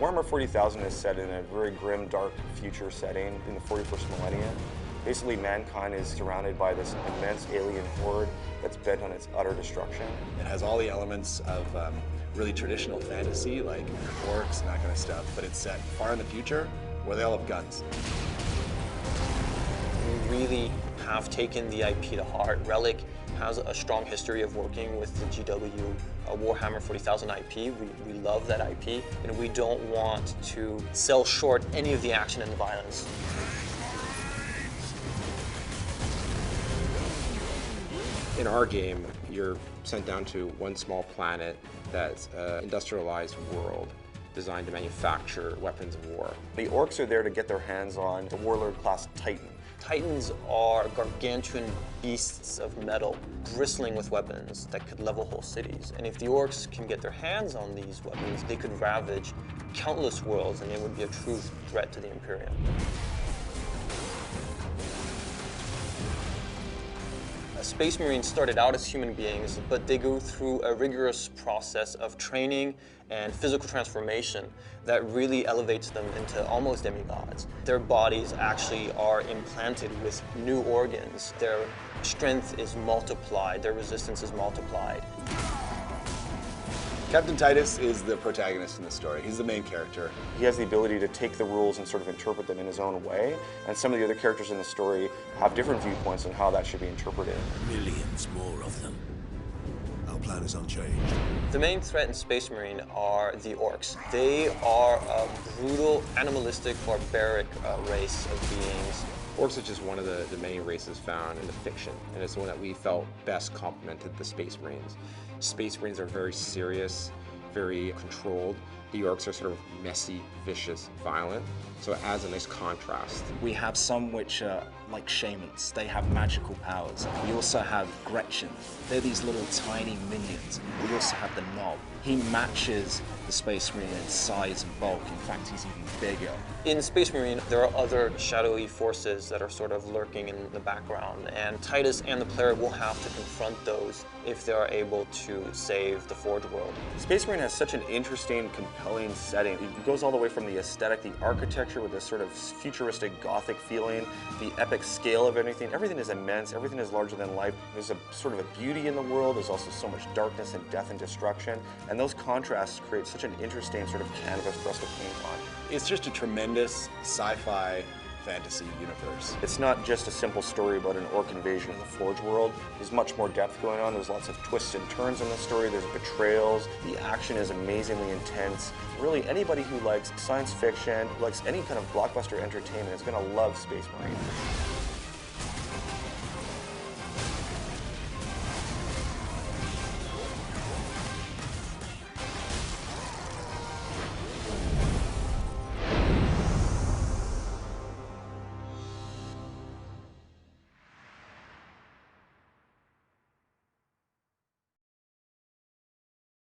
Warhammer 40,000 is set in a very grim, dark future setting in the 41st millennium. Basically, mankind is surrounded by this immense alien horde that's bent on its utter destruction. It has all the elements of really traditional fantasy, like orcs and that kind of stuff, but it's set far in the future where they all have guns. We really have taken the IP to heart. Relic has a strong history of working with the GW Warhammer 40,000 IP. We love that IP, and we don't want to sell short any of the action and the violence. In our game, you're sent down to one small planet that's an industrialized world designed to manufacture weapons of war. The orcs are there to get their hands on the warlord-class Titan. Titans are gargantuan beasts of metal, bristling with weapons that could level whole cities. And if the orcs can get their hands on these weapons, they could ravage countless worlds, and it would be a true threat to the Imperium. Space Marines started out as human beings, but they go through a rigorous process of training and physical transformation that really elevates them into almost demigods. Their bodies actually are implanted with new organs. Their strength is multiplied, their resistance is multiplied. Captain Titus is the protagonist in the story. He's the main character. He has the ability to take the rules and sort of interpret them in his own way, and some of the other characters in the story have different viewpoints on how that should be interpreted. Millions more of them. Our plan is unchanged. The main threat in Space Marine are the orcs. They are a brutal, animalistic, barbaric race of beings. Orcs is just one of the many races found in the fiction, and it's the one that we felt best complemented the Space Marines. Space Marines are very serious, very controlled. The orcs are sort of messy, vicious, violent, so it adds a nice contrast. We have some which are like shamans. They have magical powers. We also have Gretchen. They're these little tiny minions. We also have the Knob. He matches the Space Marine in size and bulk. In fact, he's even bigger. In Space Marine, there are other shadowy forces that are sort of lurking in the background, and Titus and the player will have to confront those if they are able to save the Forge world. Space Marine has such an interesting, compelling setting. It goes all the way from the aesthetic, the architecture with this sort of futuristic Gothic feeling, the epic scale of everything. Everything is immense, everything is larger than life. There's a sort of a beauty in the world, there's also so much darkness and death and destruction, and those contrasts create such an interesting sort of canvas for us to paint on. It's just a tremendous sci-fi fantasy universe. It's not just a simple story about an orc invasion in the Forge world. There's much more depth going on. There's lots of twists and turns in the story. There's betrayals. The action is amazingly intense. Really, anybody who likes science fiction, who likes any kind of blockbuster entertainment is going to love Space Marine.